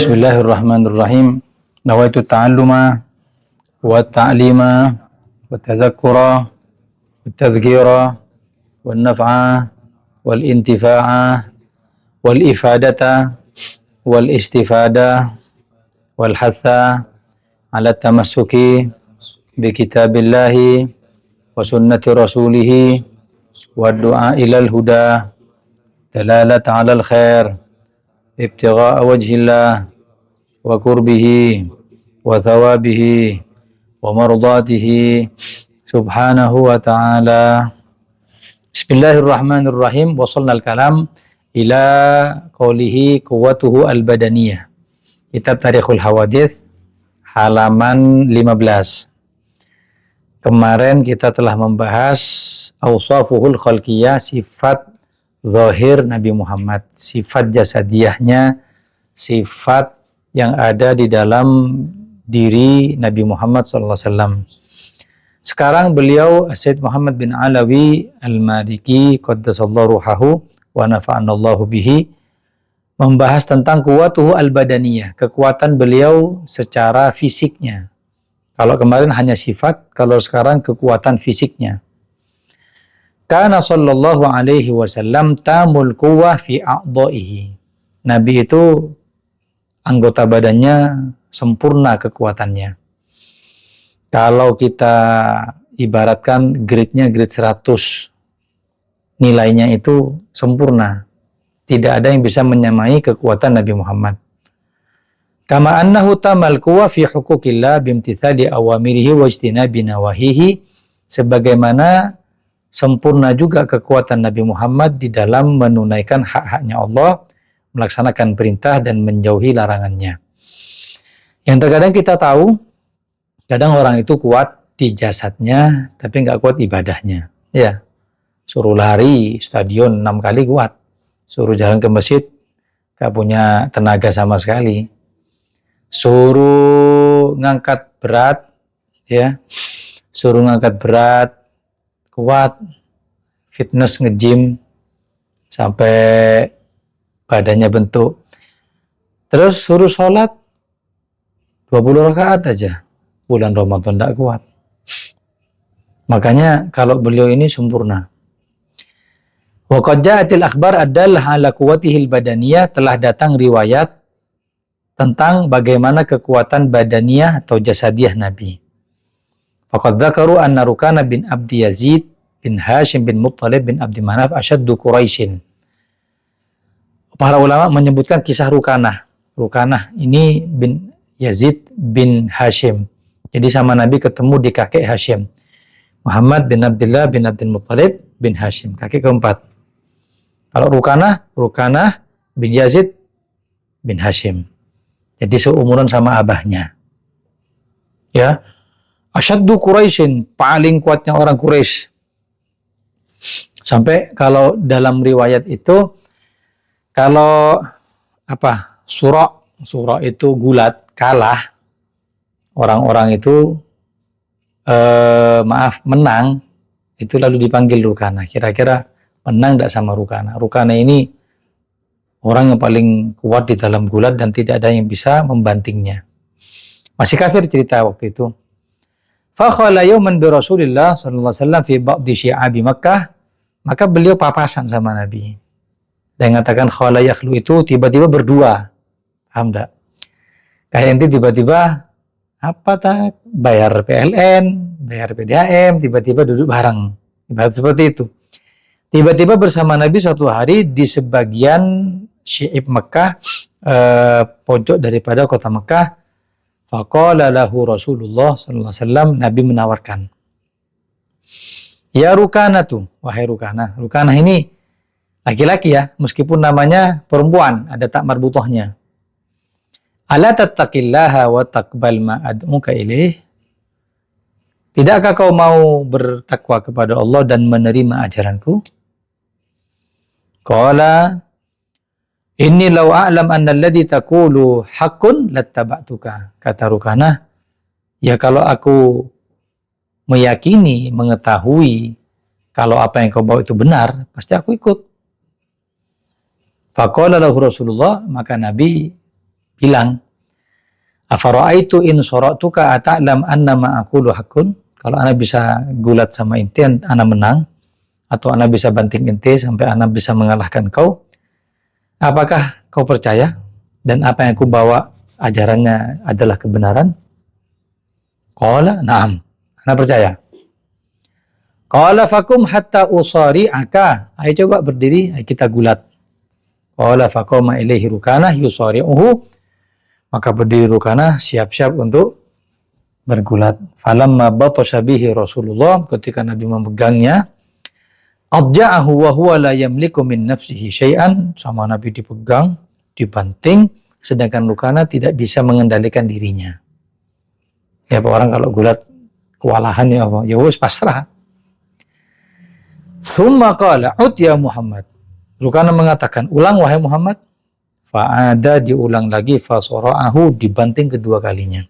Bismillahirrahmanirrahim. Nawaitu ta'alluma wa ta'lima wa tadhakkura wa tadhkira wa naf'a wal intifa'a wal ifadata wal istifada wal hatha ala tamassuki bi kitabillahi wa sunnati rasulihi wa du'a ilal huda dalalata alal khair ibtigha'a wajhillah wa qurbihi wa thawabihi wa mardatihi subhanahu wa ta'ala. Bismillahirrahmanirrahim. Wasalnal kalam ila qawlihi quwwatuhu al-badaniyah. Kitab Tarikhul Hawadits halaman 15. Kemarin kita telah membahas awsafuhul khalqiyah, sifat zahir Nabi Muhammad, sifat jasadiyahnya, sifat yang ada di dalam diri Nabi Muhammad SAW. Sekarang beliau Sayyid Muhammad bin Alawi Al-Maliki qaddasallahu ruhahu wa nafa'anallahu bihi membahas tentang quwwatuhu al-badaniyah, kekuatan beliau secara fisiknya. Kalau kemarin hanya sifat, kalau sekarang kekuatan fisiknya. Kana sallallahu alaihi wasallam tamul quwwah fi a'dha'ihi. Nabi itu anggota badannya sempurna kekuatannya. Kalau kita ibaratkan grade-nya grade 100, nilainya itu sempurna. Tidak ada yang bisa menyamai kekuatan Nabi Muhammad. Kama annahu tamal quwwah fi huquqillah bimtithali awamirihi wa ijtinabi nawahihi, sebagaimana sempurna juga kekuatan Nabi Muhammad di dalam menunaikan hak-haknya Allah, melaksanakan perintah dan menjauhi larangannya. Yang terkadang kita tahu, kadang orang itu kuat di jasadnya, tapi nggak kuat ibadahnya. Ya, suruh lari stadion 6 kali kuat, suruh jalan ke masjid, nggak punya tenaga sama sekali. Suruh ngangkat berat, ya, suruh ngangkat berat, kuat, fitness nge-gym sampai badannya bentuk. Terus suruh sholat 20 rakaat aja, bulan Ramadan tidak kuat. Makanya kalau beliau ini sempurna. Wa qad ja'atil akhbar adallah ala quwwatihil badaniyah, telah datang riwayat tentang bagaimana kekuatan badaniyah atau jasadiyah Nabi. Faqad dzakaru anna Rukana bin Abdi Yazid bin Hashim bin Muttalib bin Abdi Manaf asyaddu Quraisyin. Para ulama menyebutkan kisah Rukanah. Rukanah ini bin Yazid bin Hashim. Jadi sama Nabi ketemu di kakek Hashim. Muhammad bin Abdullah bin Abdul Muttalib bin Hashim, kakek keempat. Kalau Rukanah bin Yazid bin Hashim. Jadi seumuran sama abahnya. Ya. Asyaddu Quraisyin, paling kuatnya orang Quraisy. Sampai kalau dalam riwayat itu, kalau Sura itu gulat, kalah, orang-orang itu menang, itu lalu dipanggil Rukana. Kira-kira menang tidak sama Rukana? Rukana ini orang yang paling kuat di dalam gulat dan tidak ada yang bisa membantingnya. Masih kafir cerita waktu itu. Fakhala yawman bi Rasulillah sallallahu alaihi wasallam fi ba'di syi'abi Makkah, maka beliau papasan sama Nabi. Dan mengatakan khala yakhlu itu tiba-tiba berdua. Paham enggak? Kayak ente tiba-tiba bayar PLN, bayar PDAM, tiba-tiba duduk bareng. Ibarat seperti itu. Tiba-tiba bersama Nabi suatu hari di sebagian Syi'ib Mekah, pojok daripada kota Mekah. Faqala lahu Rasulullah sallallahu alaihi wasallam, Nabi menawarkan, ya Rukana tuh, wahai Rukana. Rukana ini laki-laki ya, meskipun namanya perempuan, ada tak marbutohnya. Ala tattaqillaha wa taqbal ma ad'uka ilaih. Tidakkah kau mau bertakwa kepada Allah dan menerima ajaranku? Qala inni law a'lam anna alladhi taqulu haqqun lattaba'tuka. Kata Rukana, ya kalau aku meyakini, mengetahui kalau apa yang kau bawa itu benar, pasti aku ikut. Faqala lahu Rasulullah, maka Nabi bilang, afara'aitu in sora'tuka ata'lam anna ma aqulu haqqun. Kalau ana bisa gulat sama inti, ana menang, atau ana bisa banting inti sampai ana bisa mengalahkan kau, apakah kau percaya dan apa yang aku bawa ajarannya adalah kebenaran? Qala na'am, ana percaya. Qala fakum hatta usari'aka. Ayo coba berdiri, ayo kita gulat. Qala faqama ilaihi Rukanah yusari'uhu. Maka berdiri Rukanah siap-siap untuk bergulat. Falamma batasha bihi Rasulullah, ketika Nabi memegangnya, adja'ahu wa huwa la yamliku min nafsihi syai'an. Sama Nabi dipegang, dibanting, sedangkan Rukanah tidak bisa mengendalikan dirinya. Ya, orang kalau gulat kewalahan ya apa? Ya wis pasrah. Tsumma qala ud ya Muhammad. Rukanah mengatakan, ulang wahai Muhammad. Fa'ada, diulang lagi, fasora'ahu, dibanting kedua kalinya.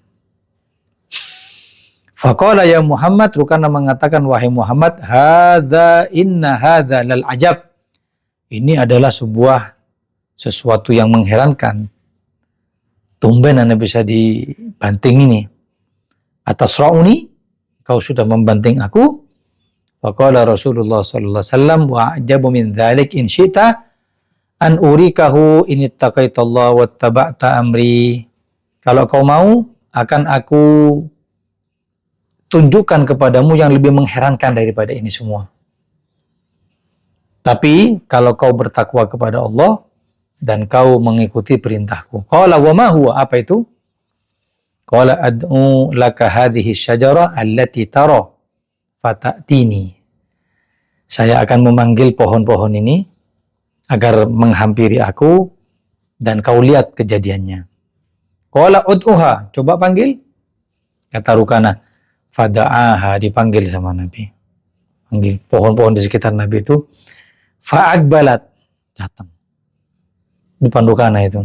Faqala ya Muhammad, Rukanah mengatakan, wahai Muhammad, inna hadza lal ajab. Ini adalah sesuatu yang mengherankan. Tumben Anda bisa dibanting ini. Atasra'uni, kau sudah membanting aku. Faqala Rasulullah sallallahu alaihi wasallam, wa ajabu min dzalik in syi'ta an urikahu in ittaqaitallaha wattaba'ta amri. Kalau kau mau, akan aku tunjukkan kepadamu yang lebih mengherankan daripada ini semua. Tapi kalau kau bertakwa kepada Allah dan kau mengikuti perintahku. Qala wa ma huwa, apa itu? Qala ad'u laka hadhihi syajara allati tara fata'tini. Saya akan memanggil pohon-pohon ini agar menghampiri aku dan kau lihat kejadiannya. Qala ud'uha, coba panggil. Kata Rukanah, fada'aha, dipanggil sama Nabi. Panggil pohon-pohon di sekitar Nabi itu. Fa'akbalat, datang. Depan Rukanah itu.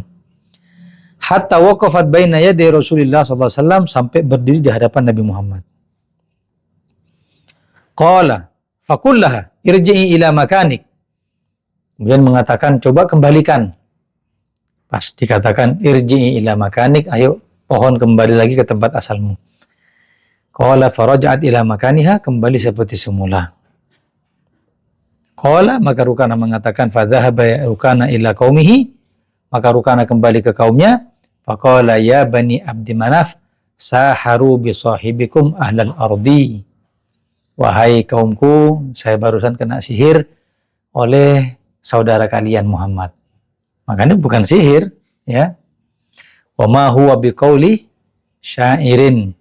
Hatta waqafat baina yaday Rasulullah SAW, sampai berdiri di hadapan Nabi Muhammad. Qala fakullaha irji'i ila makanik. Kemudian mengatakan, coba kembalikan. Pas dikatakan irji'i ila makanik, ayo pohon kembali lagi ke tempat asalmu. Qala faraja'at ila makaniha, kembali seperti semula. Qala, maka Rukanah mengatakan, fadhahaba Rukanah ila qaumihi, maka Rukanah kembali ke kaumnya. Faqala ya bani Abdi Manaf, saharu bi sahibikum ahlal ardi. Wahai kaumku, saya barusan kena sihir oleh saudara kalian Muhammad. Makanya bukan sihir, ya. Wa ma huwa biqauli syairin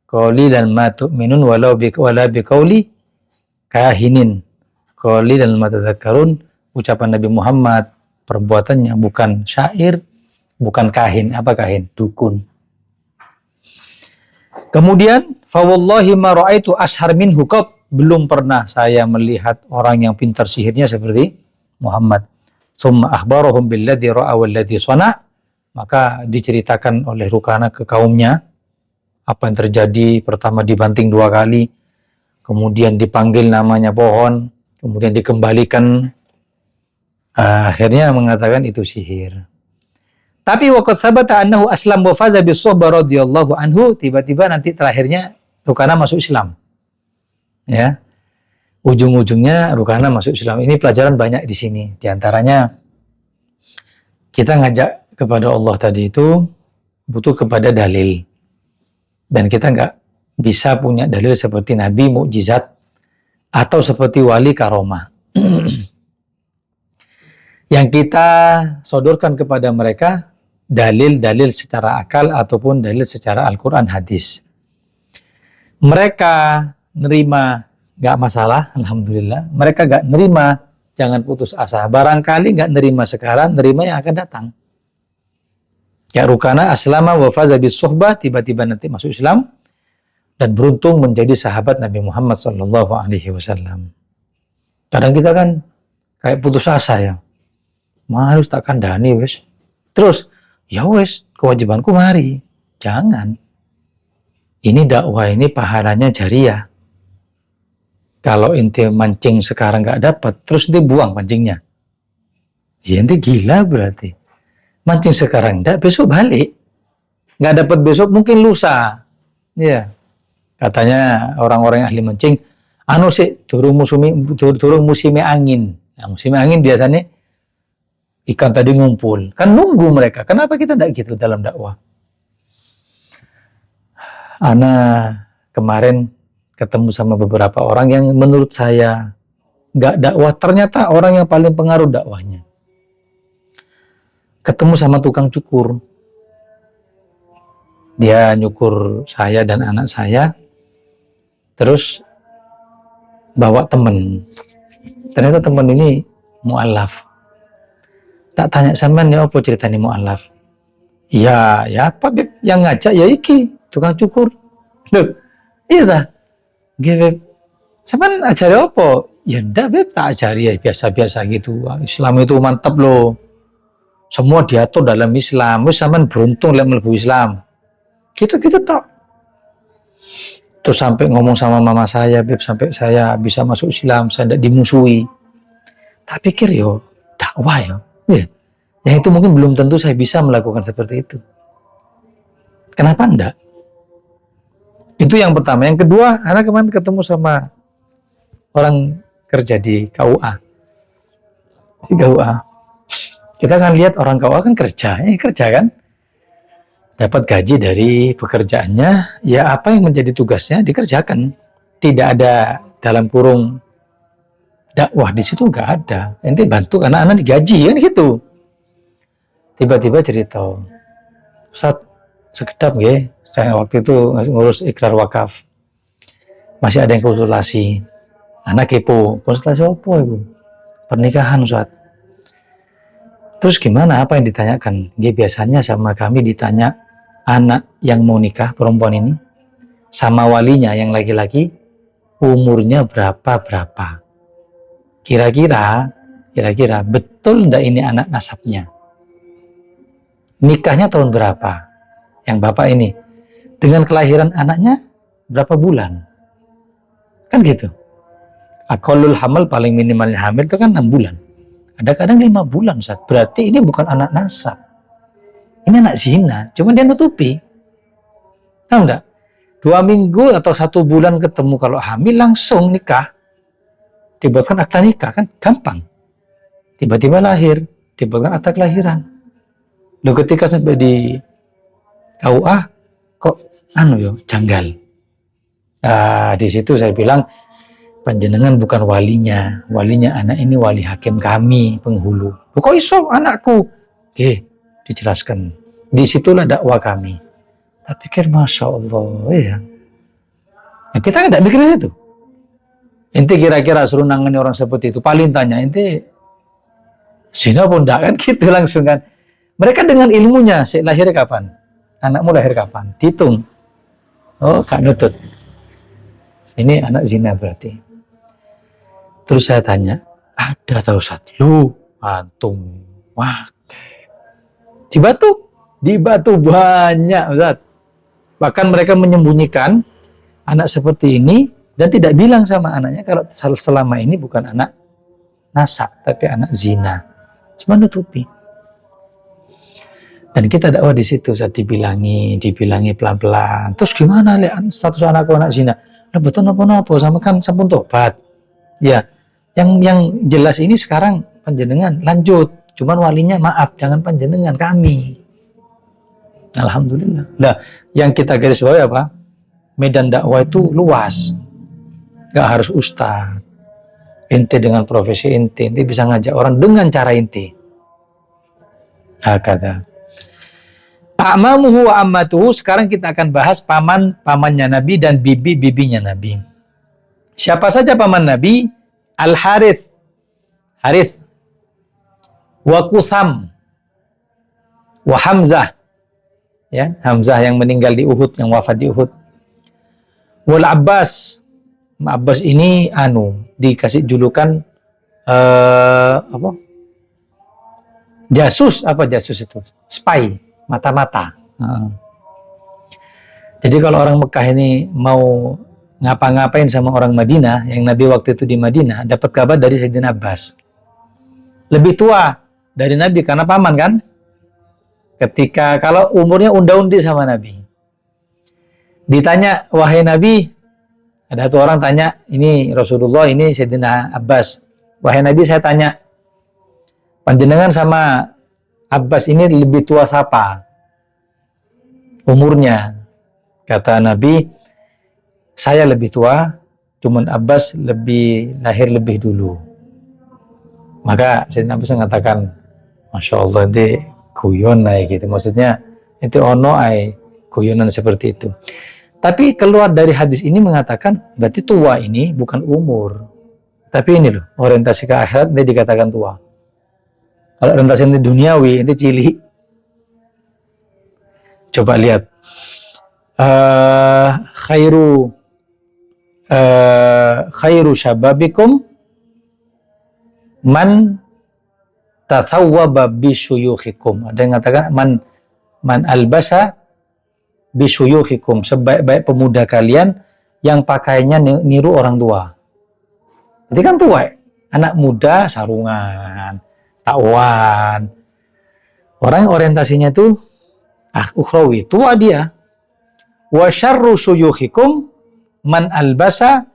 qalilan ma tu'minun wala biqauli kahinin qalilan ma tadhakkarun. Ucapan Nabi Muhammad, perbuatannya bukan syair, bukan kahin. Apa kahin? Dukun. Kemudian, fa wallahi ma ra'aitu ashar minhu qat. Belum pernah saya melihat orang yang pintar sihirnya seperti Muhammad. Tsumma akhbarahum billadzi ra'a walladzi sana'. Maka diceritakan oleh Rukanah ke kaumnya apa yang terjadi. Pertama dibanting 2 kali, kemudian dipanggil namanya pohon, kemudian dikembalikan. Akhirnya mengatakan itu sihir. Tapi waqad thabata annahu aslam wa faza bis-suhbah radhiyallahu anhu. Tiba-tiba nanti terakhirnya Rukanah masuk Islam. Ya. Ujung-ujungnya Rukanah masuk Islam. Ini pelajaran banyak di sini. Di antaranya kita ngajak kepada Allah tadi itu butuh kepada dalil. Dan kita nggak bisa punya dalil seperti Nabi mukjizat atau seperti wali karomah. Yang kita sodorkan kepada mereka dalil-dalil secara akal ataupun dalil secara Al-Quran hadis. Mereka nerima nggak masalah, alhamdulillah. Mereka nggak nerima, jangan putus asa. Barangkali nggak nerima sekarang, nerima yang akan datang. Ya Rukanah aslama wa faza bis-suhbah, tiba-tiba nanti masuk Islam dan beruntung menjadi sahabat Nabi Muhammad SAW. Kadang kita kan kayak putus asa ya. Harus tak kandani wes. Terus ya wes, kewajibanku mari. Jangan. Ini dakwah ini pahalanya jariah. Kalau ente mancing sekarang nggak dapat, terus ente buang pancingnya. Ya ente gila berarti. Mancing sekarang enggak, besok balik. Nggak dapat besok, mungkin lusa. Ya. Katanya orang-orang yang ahli mancing, anu sih, durung musim angin. Nah, musim angin biasanya ikan tadi ngumpul. Kan nunggu mereka. Kenapa kita enggak gitu dalam dakwah? Ana kemarin ketemu sama beberapa orang yang menurut saya nggak dakwah, ternyata orang yang paling pengaruh dakwahnya. Ketemu sama tukang cukur. Dia nyukur saya dan anak saya, terus bawa temen. Ternyata temen ini mu'alaf. Tak tanya sama nih, apa ceritanya mu'alaf? Ya apa Beb? Yang ngajak ya iki, tukang cukur. Loh, iya dah. Beb, sama ajari apa? Ya ndak Beb, tak ajari ya biasa-biasa gitu. Islam itu mantap loh. Semua diatur dalam Islam. Wis sampean beruntung lek mlebu Islam. Gitu-gitu tok. Terus sampai ngomong sama mama saya, Beb, sampai saya bisa masuk Islam, saya ndak dimusuhi. Tak pikir yo, dakwah yo. Ya. Yang itu mungkin belum tentu saya bisa melakukan seperti itu. Kenapa enggak? Itu yang pertama. Yang kedua, anak kemarin ketemu sama orang kerja di KUA. Di KUA. Kita kan lihat orang KUA kan kerja kan. Dapat gaji dari pekerjaannya, ya apa yang menjadi tugasnya dikerjakan. Tidak ada dalam kurung dakwah di situ, nggak ada. Ente bantu karena anak digaji kan gitu. Tiba-tiba cerita, Ustaz, sekedap ya, saya waktu itu ngurus ikrar wakaf. Masih ada yang konsultasi. Anak kepo, konsultasi apa itu? Pernikahan, Ustaz. Terus gimana? Apa yang ditanyakan? Dia biasanya sama kami ditanya anak yang mau nikah, perempuan ini, sama walinya yang laki-laki, umurnya berapa. Kira-kira betul enggak ini anak nasabnya? Nikahnya tahun berapa? Yang bapak ini. Dengan kelahiran anaknya berapa bulan? Kan gitu. Aqallul hamal, paling minimalnya hamil itu kan 6 bulan. Ada kadang 5 bulan, Ustaz. Berarti ini bukan anak nasab. Ini anak zina. Cuma dia nutupi. Tahu enggak? 2 minggu atau 1 bulan ketemu, kalau hamil langsung nikah. Dibuatkan akta nikah, kan gampang. Tiba-tiba lahir, dibuatkan akta kelahiran. Loh, ketika sampai di KUA, kok janggal. Nah, di situ saya bilang, panjenengan bukan walinya anak ini wali hakim kami, penghulu. Kok iso anakku? Oke, dijelaskan. Disitulah dakwah kami. Tak pikir, Masya Allah, ya. Nah, kita nggak mikir itu. Ente kira-kira suruh nangani orang seperti itu, paling tanya, ente zina pun enggak, kan gitu langsung kan. Mereka dengan ilmunya, lahir kapan? Anakmu lahir kapan? Dihitung. Oh, Kak nutut. Ini anak zina berarti. Terus saya tanya, ada tahu Ustaz? Lu, antum. Wah. Di Batu banyak, Ustaz. Bahkan mereka menyembunyikan anak seperti ini dan tidak bilang sama anaknya kalau selama ini bukan anak nasab, tapi anak zina. Cuma nutupi. Dan kita dakwah di situ, saat dibilangi pelan-pelan. Terus gimana status anakku anak zina? Lah betul apa-apa sama kan sampun tobat. Ya, yang jelas ini sekarang panjenengan lanjut. Cuman walinya maaf, jangan panjenengan, kami. Alhamdulillah. Nah, yang kita garis bawahi apa? Medan dakwah itu luas. Gak harus ustaz. Ente dengan profesi ente bisa ngajak orang dengan cara ente. Hakada. A'mamuhu wa ammatuhu. Sekarang kita akan bahas pamannya Nabi dan bibinya Nabi. Siapa saja paman Nabi? Al-Harith, wa Qutham, wa Hamzah, ya, Hamzah yang meninggal di Uhud, yang wafat di Uhud. Wal Abbas ini dikasih julukan jasus itu? Spy, mata-mata. Jadi kalau orang Mekah ini mau ngapa-ngapain sama orang Madinah, yang Nabi waktu itu di Madinah, dapat kabar dari Sayyidina Abbas. Lebih tua dari Nabi karena paman kan? ketika kalau umurnya unda-undi sama Nabi. Ditanya, wahai Nabi, ada satu orang tanya, ini Rasulullah, ini Sayyidina Abbas. Wahai Nabi, saya tanya, panjenengan sama Abbas ini lebih tua siapa? Umurnya. Kata Nabi, saya lebih tua, cuman Abbas lahir lebih dulu. Maka Sayyidina Abbas mengatakan, Masya Allah, itu guyon gitu. Maksudnya, itu ono guyonan seperti itu. Tapi keluar dari hadis ini mengatakan, berarti tua ini bukan umur. Tapi ini loh, orientasi ke akhirat, dia dikatakan tua. Kalau orientasi ini duniawi, itu cilik. Coba lihat. Khairu syababikum man tathawwaba bisyuyukhikum. Ada yang mengatakan man albasa bisyuyukhikum, sebaik-baik pemuda kalian yang pakaiannya niru orang tua. Berarti kan tua. Anak muda sarungan, takwan. Orang orientasinya itu ukhrawi, tua dia. Wa syarru syuyukhikum man albasa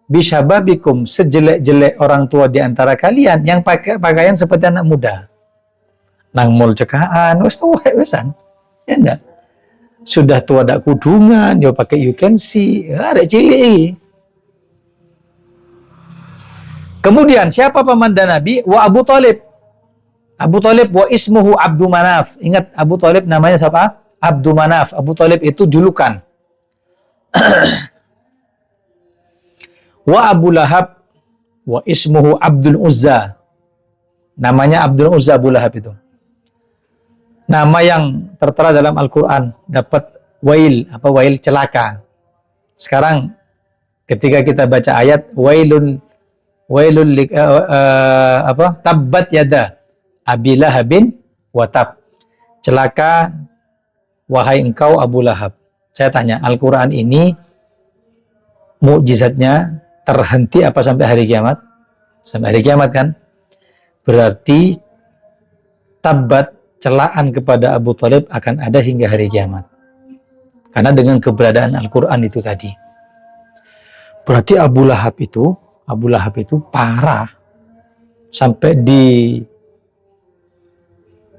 bisyababikum, sejelek-jelek orang tua di antara kalian yang pakai pakaian seperti anak muda. Nang mall cekaan, wis tuwa wisan. Ya enggak? Sudah tua dak kudungan, dia pakai you can see, ada cilik ini. Kemudian siapa pamandan Nabi? Wa Abu Thalib. Abu Thalib wa ismuhu Abdu Manaf. Ingat Abu Thalib namanya siapa? Abdu Manaf. Abu Thalib itu julukan. Wa Abu Lahab wa ismuhu Abdul Uzza. Namanya Abdul Uzza Abu Lahab itu. Nama yang tertera dalam Al-Qur'an, dapat wail, wail celaka. Sekarang ketika kita baca ayat tabbat yada Abi Lahabin wa tab. Celaka wahai engkau Abu Lahab. Saya tanya, Al-Qur'an ini mukjizatnya terhenti apa sampai hari kiamat? Sampai hari kiamat kan? Berarti tabat, celaan kepada Abu Thalib akan ada hingga hari kiamat. Karena dengan keberadaan Al-Quran itu tadi. Berarti Abu Lahab itu parah. Sampai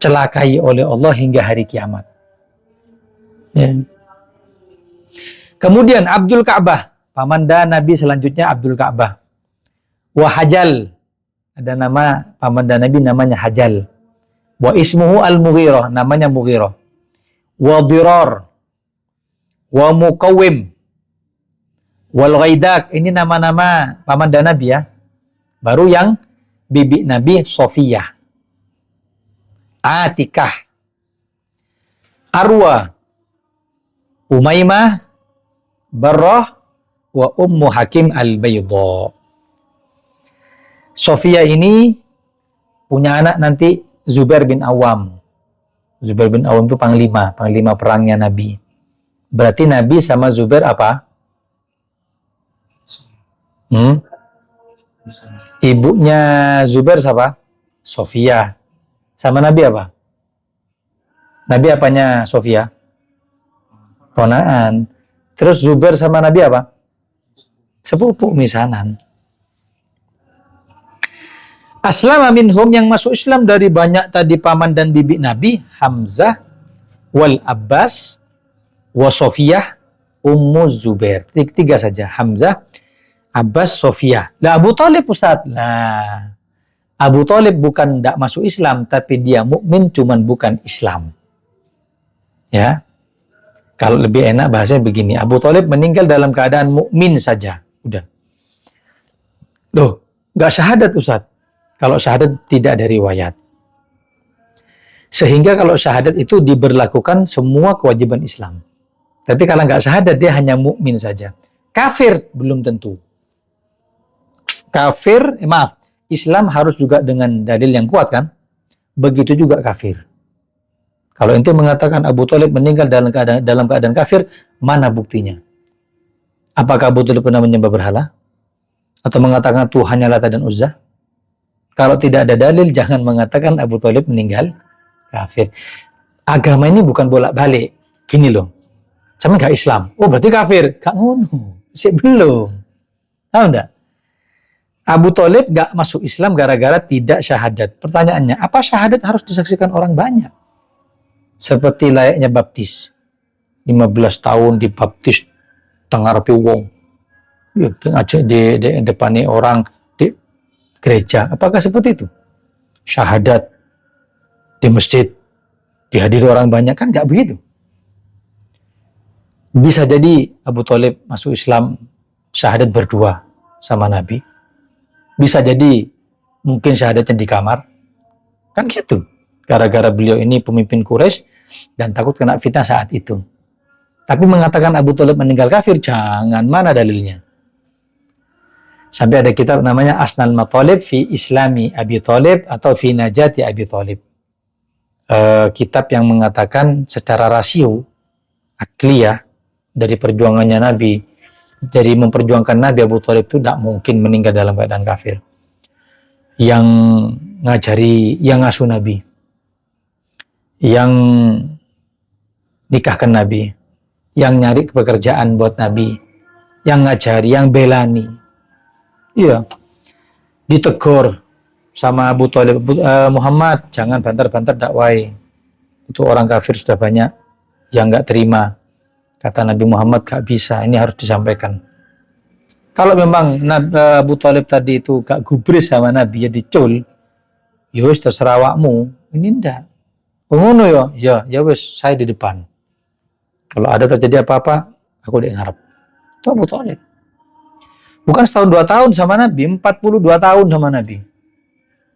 dicelakai oleh Allah hingga hari kiamat. Ya. Kemudian Abdul Ka'bah. Pamandan Nabi selanjutnya Abdul Ka'bah. Wa Hajal. Ada nama pamandan Nabi namanya Hajal. Wa ismuhu Al-Mughirah, namanya Mughirah. Wa Dirar. Wa Muqawwim. Wal Ghaidak, ini nama-nama pamandan Nabi ya. Baru yang bibi Nabi Sofiyah. Atikah. Arwa. Umaymah. Barrah. Wa Ummu Hakim Al-Bayda. Sofiyah ini punya anak nanti Zubair bin Awam. Zubair bin Awam itu panglima perangnya Nabi. Berarti Nabi sama Zubair apa? Ibunya Zubair siapa? Sofiyah. Sama Nabi apa? Nabi apanya Sofiyah? Ponaan. Terus Zubair sama Nabi apa? Sepupu misanan. Aslama minhum, yang masuk Islam dari banyak tadi paman dan bibi Nabi, Hamzah, wal Abbas, wa Sofiyah, Ummu Zubair. Tiga saja, Hamzah, Abbas, Sofiyah. Nah, Abu Thalib Ustaz. Nah, Abu Thalib bukan tidak masuk Islam, tapi dia mukmin, cuman bukan Islam. Ya, kalau lebih enak bahasanya begini, Abu Thalib meninggal dalam keadaan mukmin saja. Udah. Loh, nggak syahadat Ustaz. Kalau syahadat tidak ada riwayat. Sehingga kalau syahadat itu diberlakukan semua kewajiban Islam. Tapi kalau nggak syahadat, dia hanya mukmin saja. Kafir belum tentu. Islam harus juga dengan dalil yang kuat kan? Begitu juga kafir. Kalau ente mengatakan Abu Thalib meninggal dalam keadaan kafir, mana buktinya? Apakah Abu Thalib pernah menyembah berhala? Atau mengatakan Tuhannya Lata dan Uzza? Kalau tidak ada dalil, jangan mengatakan Abu Thalib meninggal kafir. agama ini bukan bolak-balik. Gini loh, sama gak Islam. Oh berarti kafir. Gak ngono. Belum. Tahu enggak? Abu Thalib gak masuk Islam gara-gara tidak syahadat. Pertanyaannya, apa syahadat harus disaksikan orang banyak? Seperti layaknya baptis. 15 tahun dibaptis tengah rapi wong. Ya, ngajak di depannya orang di gereja. Apakah seperti itu? Syahadat di masjid dihadiri orang banyak, kan gak begitu. Bisa jadi Abu Thalib masuk Islam syahadat berdua sama Nabi. Bisa jadi mungkin syahadatnya di kamar. Kan gitu. Gara-gara beliau ini pemimpin Quraisy dan takut kena fitnah saat itu. Tapi mengatakan Abu Thalib meninggal kafir, jangan, mana dalilnya? Sampai ada kitab namanya Asnal Mathalib fi Islami Abi Thalib atau fi Najati Abi Thalib. Kitab yang mengatakan secara rasio akliyah dari perjuangannya Nabi, dari memperjuangkan Nabi, Abu Thalib itu tidak mungkin meninggal dalam keadaan kafir. Yang ngajari, yang ngasuh Nabi, yang nikahkan Nabi, yang nyari pekerjaan buat Nabi, yang ngajari, yang belani. Iya, ditegur sama Abu Thalib, Muhammad jangan bantar-bantar dakwai. Itu orang kafir sudah banyak yang nggak terima. Kata Nabi Muhammad, gak bisa, ini harus disampaikan. Kalau memang Abu Thalib tadi itu gak gubris sama Nabi, ya dicul, ya wis terserah awakmu. Ini ndak. Pengono ya wis, saya di depan. Kalau ada terjadi apa-apa, aku di ngarep. Itu Abu Thalib. Bukan setahun 2 tahun sama Nabi, 42 tahun sama Nabi.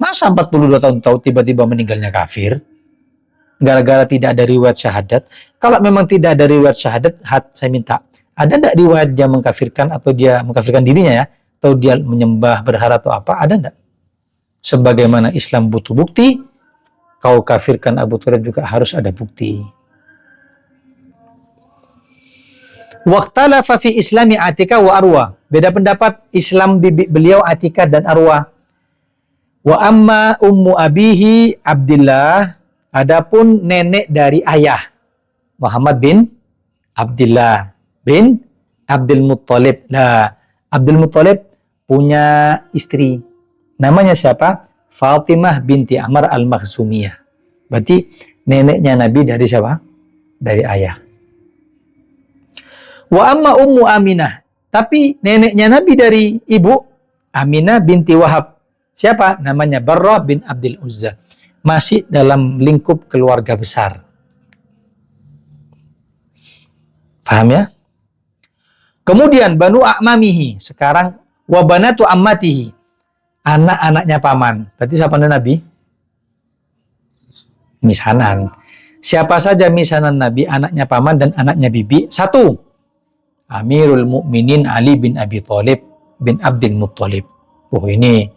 Masa 42 tahun tahu tiba-tiba meninggalnya kafir? Gara-gara tidak ada riwayat syahadat. Kalau memang tidak ada riwayat syahadat, saya minta, ada enggak riwayat dia mengkafirkan atau dia mengkafirkan dirinya ya, atau dia menyembah berhala atau apa, ada enggak? Sebagaimana Islam butuh bukti, kau kafirkan Abu Thalib juga harus ada bukti. Waqtalafa fi Islami Atika wa Arwa. Beda pendapat Islam bibi beliau Atika dan Arwa. Wa amma ummu abihi Abdillah. Adapun nenek dari ayah Muhammad bin Abdullah bin Abdul Muttalib. Nah, Abdul Muttalib punya istri. Namanya siapa? Fatimah binti Amr al-Makhzumiyah. Berarti neneknya Nabi dari siapa? Dari ayah. Wa amma ummu Aminah. Tapi neneknya Nabi dari ibu Aminah binti Wahab. Siapa? Namanya Barrah bin Abdul Uzza. Masih dalam lingkup keluarga besar. Paham ya? Kemudian Banu A'mamihi. Sekarang wabanatu ammatihi. Anak-anaknya paman. Berarti siapa Nabi? Misanan. Siapa saja misanan Nabi, anaknya paman dan anaknya bibi? 1. Amirul Mukminin Ali bin Abi Thalib bin Abdul Muttalib. Oh ini,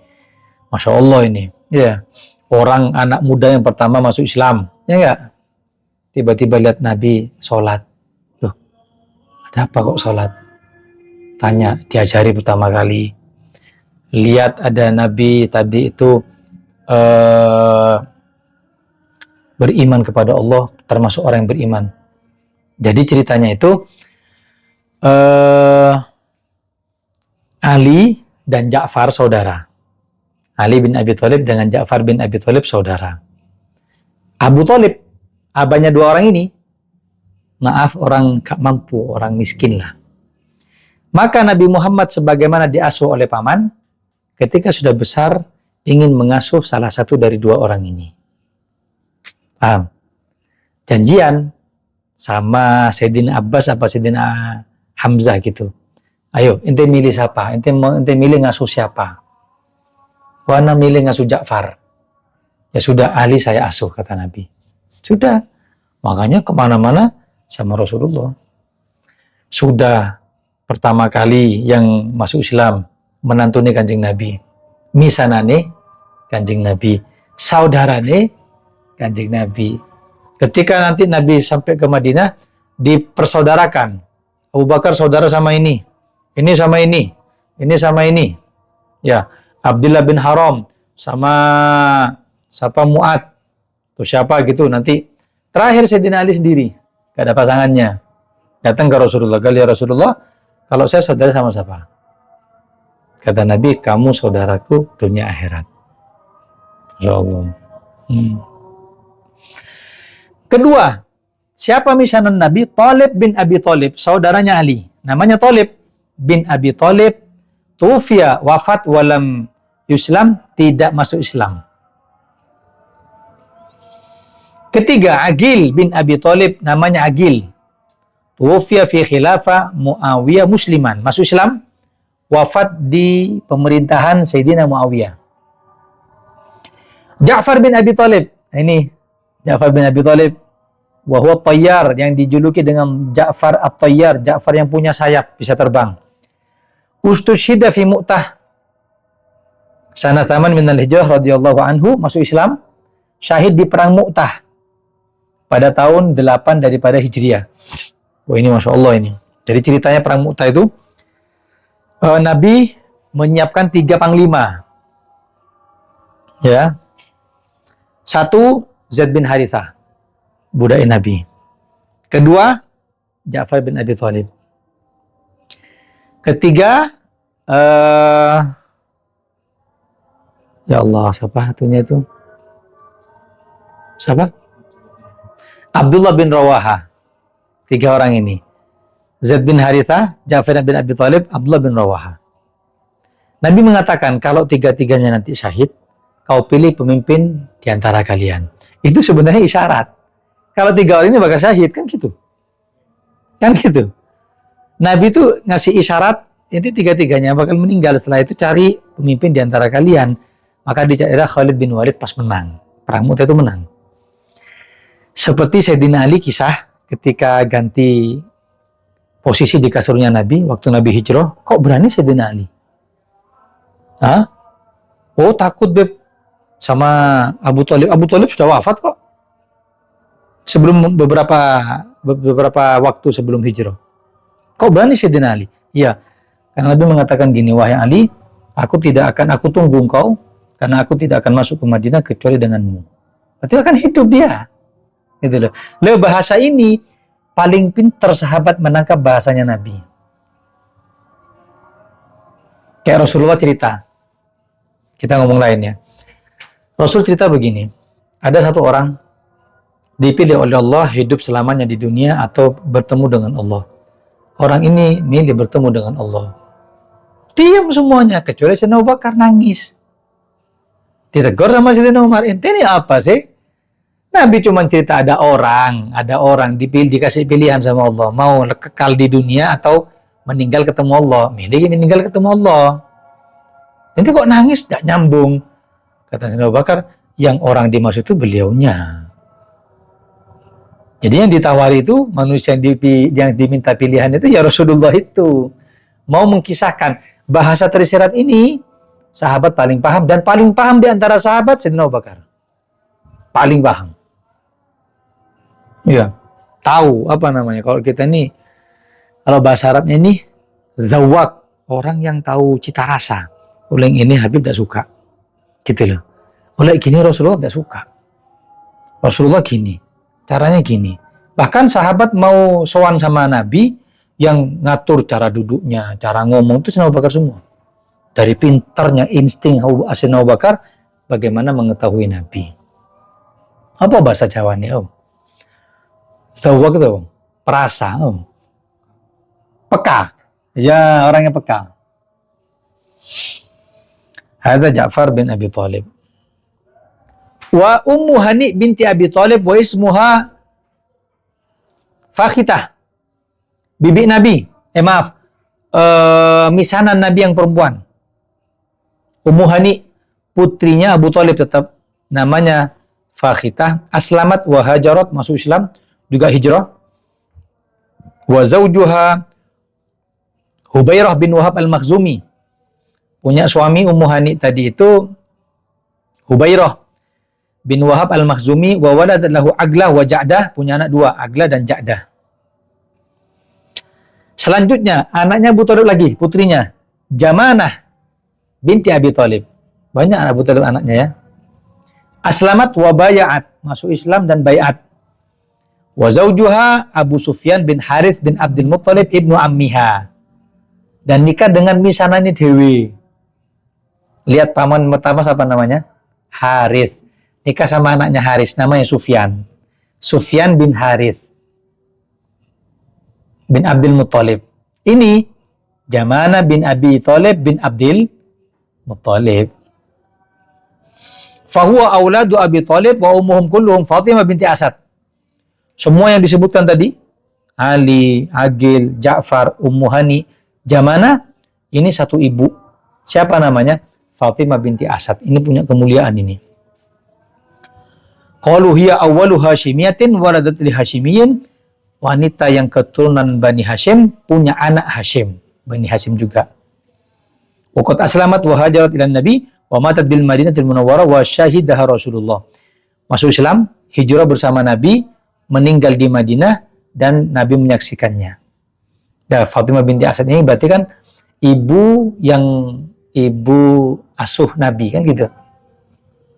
Masya Allah ini. Ya. Orang anak muda yang pertama masuk Islam, ya enggak? Tiba-tiba lihat Nabi sholat. Loh, ada apa kok sholat? Tanya, diajari pertama kali. Lihat ada Nabi tadi itu beriman kepada Allah, termasuk orang yang beriman. Jadi ceritanya itu Ali dan Ja'far saudara. Ali bin Abi Thalib dengan Ja'far bin Abi Thalib saudara. Abu Thalib, abahnya 2 orang ini, maaf, orang gak mampu, orang miskin lah. Maka Nabi Muhammad sebagaimana diasuh oleh paman, ketika sudah besar, ingin mengasuh salah satu dari 2 orang ini. Paham? Janjian sama Sayyidina Abbas apa Sayyidina Hamzah gitu. Ayo, ente milih siapa? Ente milih ngasuh siapa? Wana milih ngasuh Ja'far. Ya sudah, Ali saya asuh, kata Nabi. Sudah. Makanya kemana-mana sama Rasulullah. Sudah pertama kali yang masuk Islam, menantuni Kanjeng Nabi. Misanane Kanjeng Nabi. Saudarane Kanjeng Nabi. Ketika nanti Nabi sampai ke Madinah, dipersaudarakan. Abu Bakar saudara sama ini sama ini sama ini. Ya, Abdullah bin Haram sama siapa Mu'ad atau siapa gitu, nanti Terakhir Sayyidina Ali sendiri, gak ada pasangannya. Datang ke Rasulullah, ya Rasulullah, kalau saya saudara sama siapa? Kata Nabi, kamu saudaraku dunia akhirat. Rasulullah. Kedua, siapa misanan Nabi? Thalib bin Abi Thalib, saudaranya Ali. Namanya Thalib bin Abi Thalib, tufiya, wafat walam Islam, tidak masuk Islam. Ketiga, Agil bin Abi Thalib, namanya Agil. Tufiya fi khilafah Muawiyah musliman, masuk Islam, wafat di pemerintahan Sayyidina Muawiyah. Ja'far bin Abi Thalib, ini Ja'far bin Abi Thalib, wa huwa Tayyar, yang dijuluki dengan Ja'far at-Tayyar, Ja'far yang punya sayap, bisa terbang. Ustushhida fi Mu'tah sanataman minal hijrah radhiyallahu anhu, masuk Islam, syahid di perang Mu'tah pada tahun 8 daripada Hijriah. Wah, ini Masya Allah ini. Jadi ceritanya perang Mu'tah itu, Nabi menyiapkan 3 panglima. Ya. Satu, Zaid bin Harithah, budak Nabi. Kedua, Ja'far bin Abi Thalib. Ketiga, ya Allah, siapa satunya itu? Siapa? Abdullah bin Rawaha. 3 orang ini. Zaid bin Harithah, Ja'far bin Abi Thalib, Abdullah bin Rawaha. Nabi mengatakan, kalau 3-3-nya nanti syahid, kau pilih pemimpin di antara kalian. Itu sebenarnya isyarat. Kalau 3 orang ini bakal syahid, kan gitu. Kan gitu. Nabi itu ngasih isyarat, ini 3-3-nya bakal meninggal. Setelah itu cari pemimpin di antara kalian. Maka dicarilah Khalid bin Walid pas menang. Perang Mu'tah itu menang. Seperti Sayyidina Ali, kisah ketika ganti posisi di kasurnya Nabi, waktu Nabi hijrah, kok berani Sayyidina Ali? Hah? Oh, takut Beb sama Abu Thalib. Abu Thalib sudah wafat kok. Sebelum beberapa waktu sebelum hijrah. Kok berani Sayyidina Ali? Iya, karena Nabi mengatakan gini, wahai Ali, aku tunggu engkau, karena aku tidak akan masuk ke Madinah kecuali denganmu. Berarti akan hidup dia. Gitu loh. Lalu bahasa ini paling pintar sahabat menangkap bahasanya Nabi. Kayak Rasulullah cerita. Kita ngomong lainnya. Rasul cerita begini. Ada satu orang dipilih oleh Allah hidup selamanya di dunia atau bertemu dengan Allah. Orang ini milih bertemu dengan Allah. Diam semuanya kecuali Sayyidina Abu Bakar, nangis. Ditegur sama Sayyidina Umar, "Ente ini apa sih?" Nabi cuma cerita ada orang dikasih pilihan sama Allah, mau kekal di dunia atau meninggal ketemu Allah. Milih meninggal ketemu Allah. Nanti kok nangis, gak nyambung. Kata Sayyidina Abu Bakar, yang orang dimaksud itu beliaunya. Jadi yang ditawari itu, manusia yang diminta pilihan itu ya Rasulullah itu. Mau mengkisahkan bahasa tersirat ini, sahabat paling paham, dan paling paham di antara sahabat Sayyidina Abu Bakar. Paling paham. Ya, tahu apa namanya. Kalau kita ini, kalau bahasa Arabnya ini zawak, orang yang tahu cita rasa. Oleh ini Habib tidak suka, gitu loh. Oleh gini Rasulullah tidak suka. Rasulullah gini, caranya gini. Bahkan sahabat mau sowan sama Nabi, yang ngatur cara duduknya, cara ngomong itu Sayyidina Abu Bakar semua. Dari pintarnya insting Sayyidina Abu Bakar, bagaimana mengetahui Nabi. Apa bahasa Jawanya, Om? Zawak itu, perasa, Om. Peka. Ya, orangnya peka. Hadza Ja'far bin Abi Thalib. Wa Ummu Hani binti Abi Thalib wa ismuha Fakhitah. Bibi Nabi. Misanan Nabi yang perempuan. Ummu Hani, putrinya Abu Thalib, tetap namanya Fakhitah. Aslamat wa hajarat, masuk Islam, juga hijrah. Wa zawjuha Hubairah bin Wahab al-Makhzumi. Punya suami Ummu Hani tadi itu Hubairah bin Wahab al-Makhzumi. Wa waladat lahu Aglah wa Ja'dah, punya anak 2, Aglah dan Ja'dah. Selanjutnya anaknya Abu Thalib lagi, putrinya Jamanah binti Abi Thalib. Banyak anak Abu Thalib anaknya ya. Aslamat wa bay'at, masuk Islam dan bay'at. Wa zawjuha Abu Sufyan bin Harith bin Abdul Muttalib ibnu ammiha. Dan nikah dengan misanani dewi. Lihat paman pertama siapa namanya? Harith. Nikah sama anaknya Haris, namanya Sufyan. Sufyan bin Harith bin Abdul Muttalib. Ini Jamana bin Abi Thalib bin Abdul Muttalib. Fahuwa auladu Abi Thalib wa ummuhum kulluhum Fatimah binti Asad. Semua yang disebutkan tadi, Ali, Agil, Ja'far, Ummu Hani, Jamana, ini satu ibu. Siapa namanya? Fatimah binti Asad. Ini punya kemuliaan ini. Qalu hiya awwalu Hashimiyatin waladat li Hashimiyin. Wanita yang keturunan Bani Hashim punya anak Hashim. Bani Hashim juga. Waqad aslamat wa hajarat ila Nabi wa matat bil Madinatil Munawwarah wa syahidaha Rasulullah. Masuk Islam, hijrah bersama Nabi, meninggal di Madinah, dan Nabi menyaksikannya. Dan Fatimah binti Asad ini berarti kan ibu asuh Nabi, kan gitu.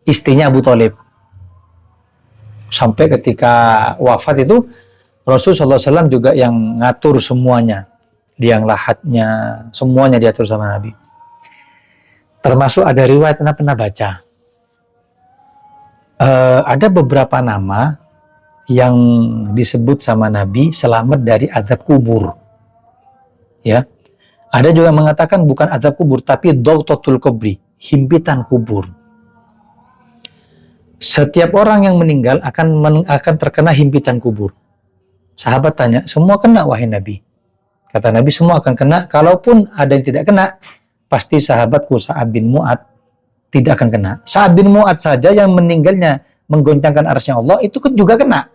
Istrinya Abu Thalib. Sampai ketika wafat itu Rasulullah SAW juga yang ngatur semuanya, liang lahatnya, semuanya diatur sama Nabi. Termasuk ada riwayat, pernah baca. Ada beberapa nama yang disebut sama Nabi selamat dari azab kubur. Ya. Ada juga mengatakan bukan azab kubur, tapi dawtatul kubri, himpitan kubur. Setiap orang yang meninggal akan terkena himpitan kubur. Sahabat tanya, semua kena wahai Nabi? Kata Nabi, semua akan kena. Kalaupun ada yang tidak kena, pasti sahabatku Sa'ad bin Mu'ad tidak akan kena. Sa'ad bin Mu'ad saja yang meninggalnya menggoncangkan arsy Allah, itu juga kena.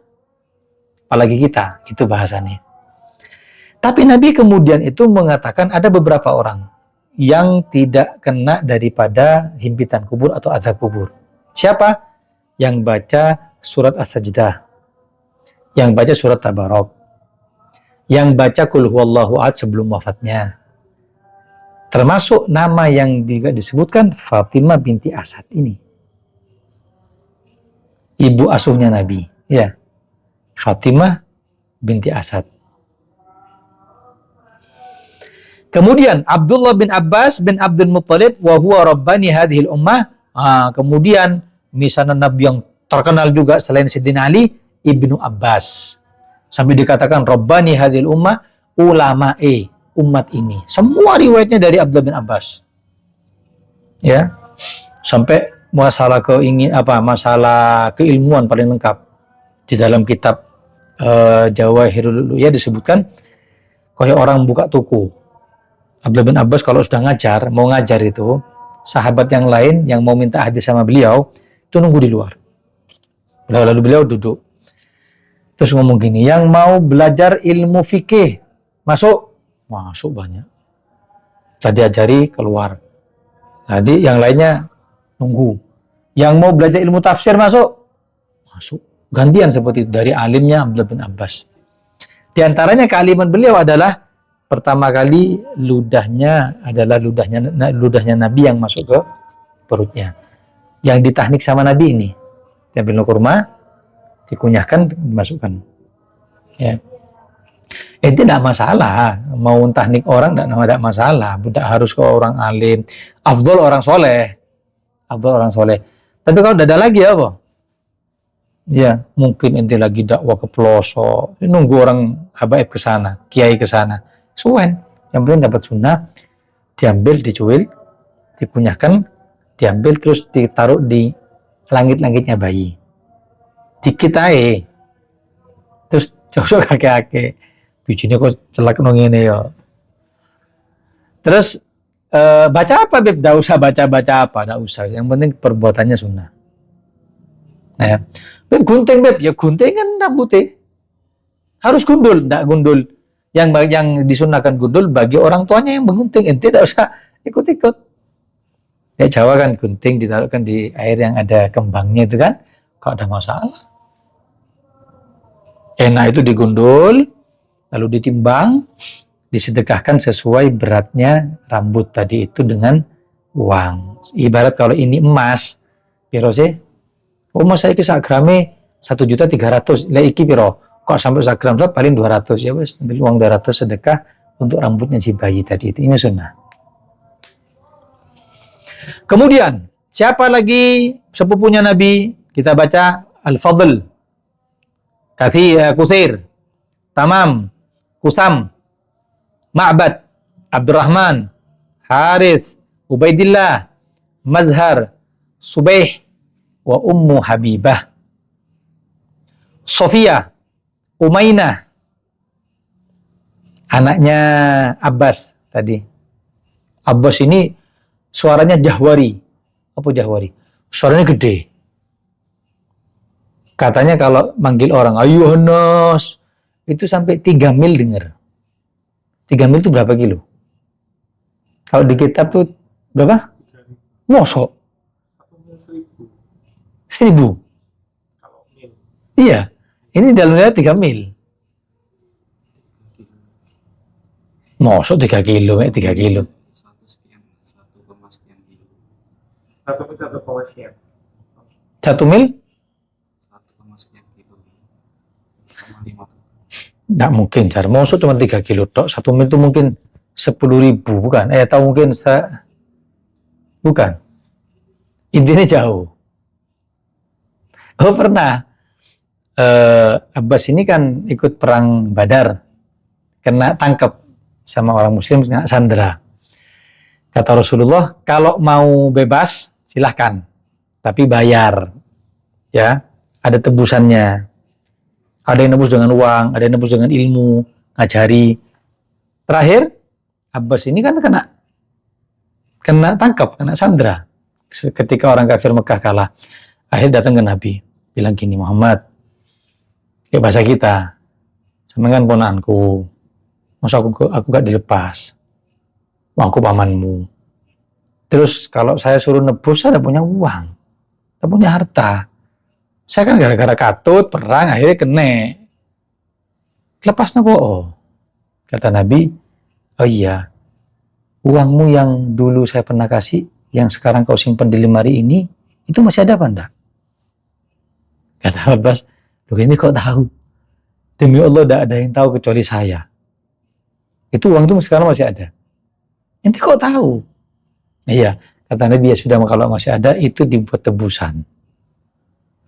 Apalagi kita, itu bahasanya. Tapi Nabi kemudian itu mengatakan ada beberapa orang yang tidak kena daripada himpitan kubur atau azab kubur. Siapa? Yang baca surat As-Sajdah, yang baca surat Tabarak, yang baca Qul Huwallahu Ahad sebelum wafatnya. Termasuk nama yang juga disebutkan Fatimah binti Asad ini. Ibu asuhnya Nabi, ya. Fatimah binti Asad. Kemudian Abdullah bin Abbas bin Abdul Muttalib wa huwa rabbani hadhil ummah. Kemudian misalnya Nabi yang terkenal juga selain Sayyidina Ali, Ibnu Abbas. Sampai dikatakan rabbani hadhil ummah, ulamae umat ini. Semua riwayatnya dari Abdullah bin Abbas. Ya. Sampai masalah masalah keilmuan paling lengkap di dalam kitab Jawahirul Uluya disebutkan kayak orang buka toko. Abdullah bin Abbas kalau sudah mau ngajar itu, sahabat yang lain yang mau minta hadis sama beliau itu nunggu di luar. Lalu beliau duduk. Terus ngomong gini, yang mau belajar ilmu fikih masuk banyak. Tadi diajari keluar. Tadi yang lainnya nunggu. Yang mau belajar ilmu tafsir masuk. Gantian seperti itu dari alimnya Abdullah bin Abbas. Di antaranya kealiman beliau adalah pertama kali ludahnya Nabi yang masuk ke perutnya. Yang ditahnik sama Nabi ini. Diambil kurma, dikunyahkan, dimasukkan. Ya. Itu tidak masalah. Mau tahnik orang tidak masalah. Tidak harus ke orang alim. Afdol orang soleh. Tapi kalau tidak ada lagi apa? Ya, mungkin ente lagi dakwah ke pelosok, nunggu orang habaib ke sana, kiai ke sana. Suwen, yang penting dapat sunnah, diambil, dicuil, dikunyahkan, diambil terus ditaruh di langit-langitnya bayi. Dikit aja. Terus cocok kakek-kakek. Bijinya kok celak ngene ya. Terus baca apa, Beb? Nggak usah baca-baca apa, nggak usah. Yang penting perbuatannya sunnah. Nah, ya. Beb, gunting, Beb. Ya gunting kan rambutnya. Harus gundul, nggak gundul. Yang disunahkan gundul bagi orang tuanya yang menggunting. Ente nggak usah ikut-ikut. Ya Jawa kan gunting ditaruhkan di air yang ada kembangnya itu kan. Kok ada masalah. Enak itu digundul, lalu ditimbang, disedekahkan sesuai beratnya rambut tadi itu dengan uang. Ibarat kalau ini emas, piro sih? Oh, mas saya sak grame 1.300.000. Lah iki piro? Kok sampai 1 gram salt paling 200, ya wes, ambil uang 200 sedekah untuk rambutnya si bayi tadi itu. Ini sunnah. Kemudian, siapa lagi sepupunya Nabi? Kita baca Al-Fadl, Kusair, Tamam, Kusam, Ma'bad, Abdurrahman, Harith, Ubaidillah, Mazhar, Subaih, wa Ummu Habibah, Sofia, Umainah, anaknya Abbas tadi. Abbas ini suaranya Jahwari. Apa Jahwari? Suaranya gede. Katanya kalau manggil orang, ayo Nas, itu sampai 3 mil dengar. 3 mil itu berapa kilo? Kalau di kitab tuh berapa? Mosok? 1.000. Iya, ini dalamnya 3 mil. Mosok 3 kilo, 3 kilo. 1 mil? Nggak mungkin, Jar. Mosok cuma 3 kilo tok. 1 mil itu mungkin 10.000, bukan? Atau mungkin bukan. Intinya jauh. Oh, pernah. Abbas ini kan ikut perang Badar. Kena tangkap sama orang muslim, kena sandera. Kata Rasulullah, kalau mau bebas, silahkan. Tapi bayar. Ya, ada tebusannya. Ada yang nebus dengan uang, ada yang nebus dengan ilmu, ngajari. Terakhir, Abbas ini kan kena tangkap, kena sandera. Ketika orang kafir Mekah kalah. Akhirnya datang ke Nabi, bilang gini, Muhammad, ya bahasa kita, sama kan ponaanku, masa aku gak dilepas, aku pamanmu. Terus kalau saya suruh nebus, saya udah punya uang, udah punya harta. Saya kan gara-gara katut, perang, akhirnya kena. Lepas nopo. Oh. Kata Nabi, oh iya, uangmu yang dulu saya pernah kasih, yang sekarang kau simpan di lemari ini, itu masih ada apa enggak? Kata Abbas, loh ini kok tahu? Demi Allah, tidak ada yang tahu kecuali saya. Itu uang itu sekarang masih ada. Ente kok tahu? Iya, kata Nabi, ya sudah, kalau masih ada, itu dibuat tebusan.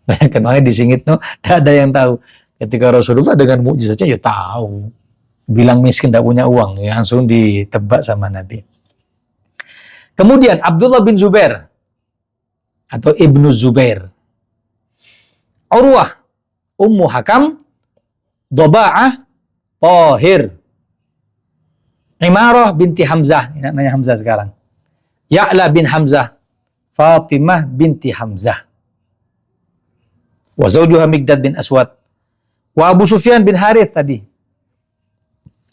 Bayangkan, makanya disingit, tidak ada yang tahu. Ketika Rasulullah dengan mukjizatnya, ya tahu. Bilang miskin, tidak punya uang, ya langsung ditebak sama Nabi. Kemudian, Abdullah bin Zubair, atau Ibnu Zubair. Urwah, Ummu Hakam, Doba'ah, Tahir. Imarah binti Hamzah, ini namanya Hamzah sekarang. Ya'la bin Hamzah, Fatimah binti Hamzah. Wa zawjuha Miqdad bin Aswad. Wa Abu Sufyan bin Harith tadi.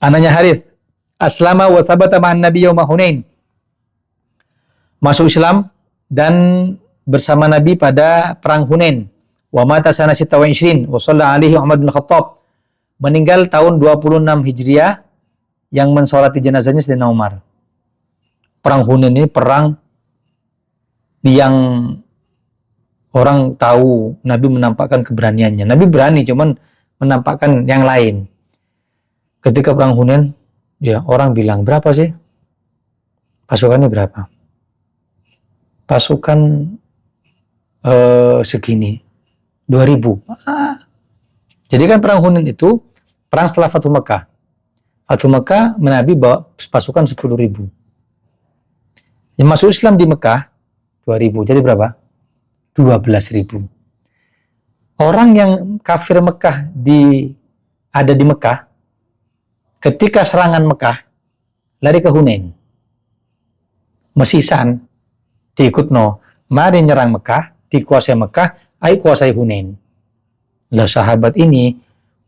Anaknya Harith. Aslama wa thabata ma'an Nabi yawma Hunain. Masuk Islam dan bersama Nabi pada perang Hunain. Wa mata sana 26 wa shalla alaihi Umar bin Khattab. Meninggal tahun 26 Hijriah, yang mensolati jenazahnya Sayyidina Umar. Perang Hunain ini perang yang orang tahu Nabi menampakkan keberaniannya. Nabi berani, cuman menampakkan yang lain. Ketika perang Hunain, ya orang bilang, berapa sih? Pasukannya berapa? Pasukan segini, 2.000. Jadi kan perang Hunain itu perang setelah Fathu Mekah. Fathu Mekah, Nabi bawa pasukan 10.000. Yang masuk Islam di Mekah 2.000. Jadi berapa? 12.000. Orang yang kafir Mekah ada di Mekah, ketika serangan Mekah, lari ke Hunain. Mesisan, diikutno, mari nyerang Mekah, dikuasai Mekah, ayo kuasai Hunain. Lah sahabat ini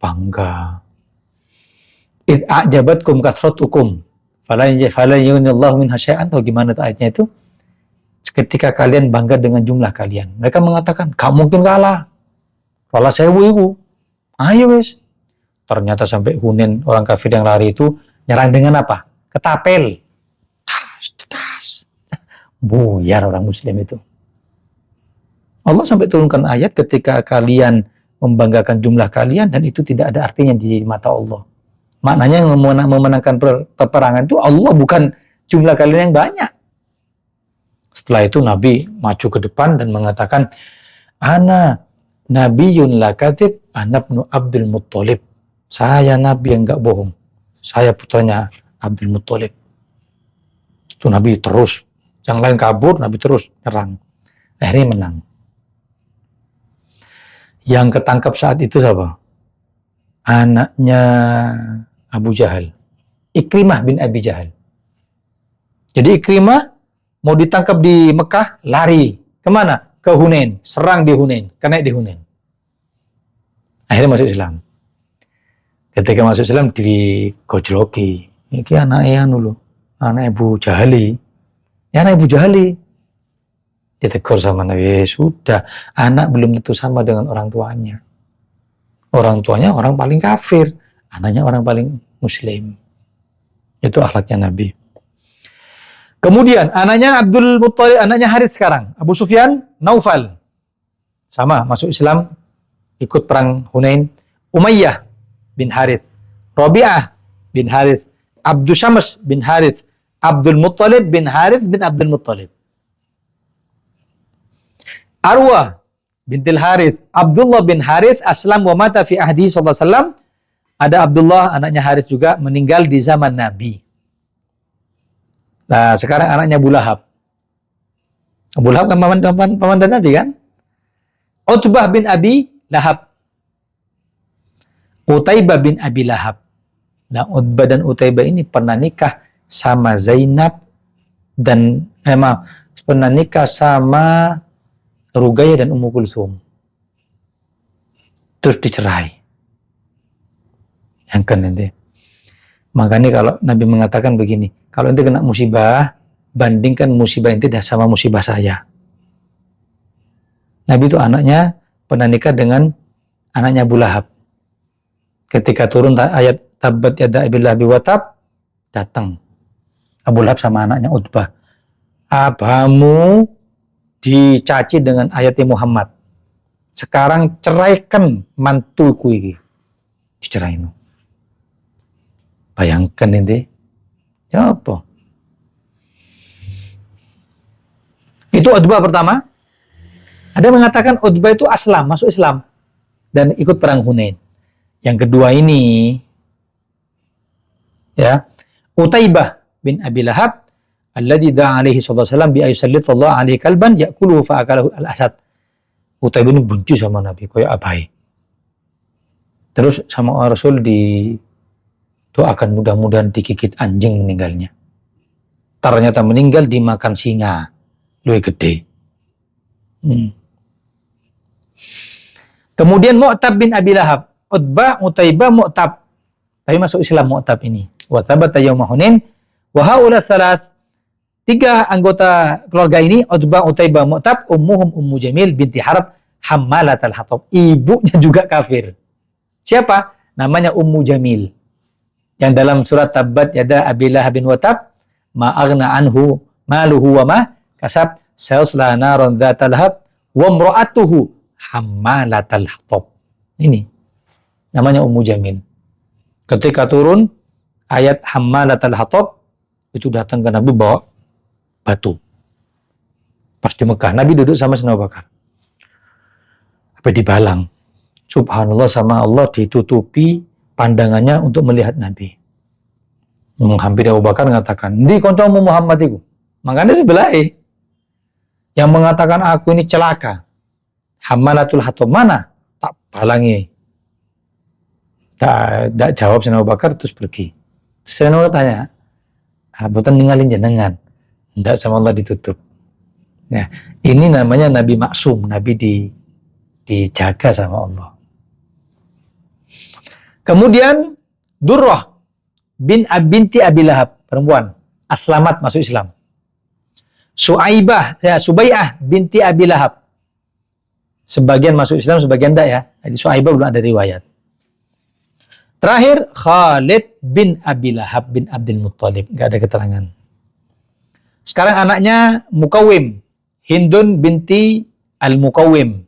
bangga. Id a'jabatkum kathratukum falan yunillahu min hasya'an, atau gimana tuh ayatnya itu? Ketika kalian bangga dengan jumlah kalian, mereka mengatakan, gak mungkin kalah. Kalah 1.000. Ayo wes. Ternyata sampai Hunain, orang kafir yang lari itu nyerang dengan apa? Ketapel. Tas. Buyar orang muslim itu. Allah sampai turunkan ayat, ketika kalian membanggakan jumlah kalian, dan itu tidak ada artinya di mata Allah. Maknanya yang memenangkan peperangan itu Allah, bukan jumlah kalian yang banyak. Setelah itu Nabi maju ke depan dan mengatakan, Ana Nabiyun la kadhib, ana ibnu Abdul Muttalib. Saya Nabi yang enggak bohong. Saya putranya Abdul Muttalib. Itu Nabi terus. Yang lain kabur, Nabi terus nyerang. Akhirnya menang. Yang ketangkap saat itu siapa? Anaknya Abu Jahal. Ikrimah bin Abi Jahal. Jadi Ikrimah mau ditangkap di Mekah, lari. Kemana? Ke Hunain. Serang di Hunain. Kena di Hunain. Akhirnya masuk Islam. Ketika masuk Islam digojloki. Ini anaknya dulu. Anak Abu Jahali. Ya anak Abu Jahali. Ditegur sama Nabi. Sudah. Anak belum tentu sama dengan orang tuanya. Orang tuanya orang paling kafir. Anaknya orang paling muslim. Itu akhlaknya Nabi. Kemudian anaknya Abdul Muttalib, anaknya Harits sekarang, Abu Sufyan, Naufal. Sama, masuk Islam, ikut perang Hunain. Umayyah bin Harits, Rabi'ah bin Harits, Abdul Syams bin Harits, Abdul Muttalib bin Harits bin Abdul Muttalib. Arwah bintil Harits, Abdullah bin Harits aslam wa mata fi ahdi sallallahu alaihi wasallam. Ada Abdullah, anaknya Harits juga, meninggal di zaman Nabi. Nah, sekarang anaknya Abu Lahab. Abu Lahab kan paman Nabi kan? Utbah bin Abi Lahab. Utaibah bin Abi Lahab. Nah, Utbah dan Utaibah ini pernah nikah sama Zainab dan pernah nikah sama Ruqayyah dan Ummu Kulthum. Terus dicerai. Yang kan nanti. Makanya kalau Nabi mengatakan begini, kalau ente kena musibah, bandingkan musibah ente sama musibah saya. Nabi itu anaknya pernah nikah dengan anaknya Abu Lahab. Ketika turun ayat Tabbat yada Abi Lahabi wa tab, datang Abu Lahab sama anaknya Utbah. Abamu dicaci dengan ayatnya Muhammad. Sekarang ceraikan mantuku ini. Dicerain. Bayangkan ini. Ya apa? Itu Utbah pertama. Ada yang mengatakan Utbah itu aslam, masuk Islam. Dan ikut perang Hunain. Yang kedua ini, ya, Utaibah bin Abi Lahab, alladhi da'a alaihi sallallahu alaihi wasallam bi ayyusallitallahu alaihi kalban ya'kuluhu fa'akalahu al-asad. Utaibah ini benci sama Nabi, kayak abai. Terus sama Rasul doakan mudah-mudahan digigit anjing meninggalnya. Ternyata meninggal dimakan singa. Lebih gede. Kemudian Mu'tab bin Abi Lahab. Utbah, Utaibah, Mu'tab. Tapi masuk Islam Mu'tab ini. Wa thabata yawma Hunain. Wa haula thalath. 3 anggota keluarga ini, Utbah, Utaibah, Mu'tab, ummuhum Ummu Jamil binti Harb, hammalatal hatab. Ibunya juga kafir. Siapa? Namanya Ummu Jamil. Yang dalam surat Tabbat yada Abi Lahab bin Watab, ma aghna anhu maluhu wa ma kasab sayasla naran dzatal lahab wa imra'atuhu hammalatal hatab. Ini namanya Ummu Jamil. Ketika turun ayat hammalatal hatab, itu datang ke Nabi bawa batu. Pas di Mekah, Nabi duduk sama Sayyidina Abu Bakar. Apa dibalang. Subhanallah, sama Allah ditutupi pandangannya untuk melihat Nabi. Menghampiri Abu Bakar mengatakan, "Di koncomu Muhammad itu." Makanya sebelah yang mengatakan aku ini celaka. Hammalatul hatab mana? Tak balangi. Tak jawab Sayyidina Abu Bakar, terus pergi. Sayyidina Abu Bakar tanya, "Boten ninggalin jenengan?" Tidak, sama Allah ditutup. Nah, ini namanya Nabi maksum, Nabi dijaga sama Allah. Kemudian Durrah binti Abi Lahab, perempuan, aslamat, masuk Islam. Subai'ah binti Abi Lahab. Sebagian masuk Islam, sebagian tidak ya. Jadi Suaibah belum ada riwayat. Terakhir Khalid bin Abi Lahab bin Abdul Muttalib, enggak ada keterangan. Sekarang anaknya Mukawim, Hindun binti Al-Mukawim.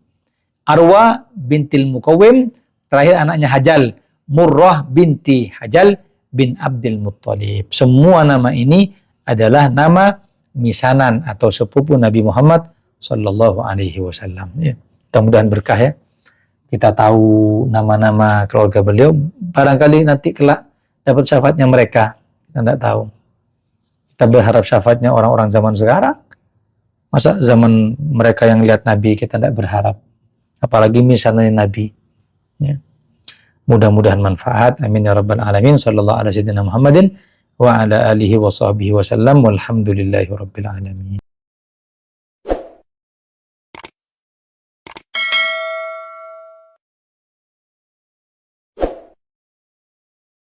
Arwa bintil Muqawwim, terakhir anaknya Hajal, Murrah binti Hajal bin Abdul Muttalib. Semua nama ini adalah nama misanan atau sepupu Nabi Muhammad Sallallahu Alaihi Wasallam. Ya, mudah-mudahan berkah ya. Kita tahu nama-nama keluarga beliau, barangkali nanti kelak dapat syafaatnya mereka, kita tidak tahu. Kita berharap syafaatnya orang-orang zaman sekarang. Masa zaman mereka yang lihat Nabi kita tidak berharap, apalagi misalnya Nabi. Ya. Mudah-mudahan manfaat. Amin ya rabbal alamin. Sallallahu alaihi wasallam Muhammadin wa ala alihi wa sahbihi wasallam. Walhamdulillahi rabbil alamin.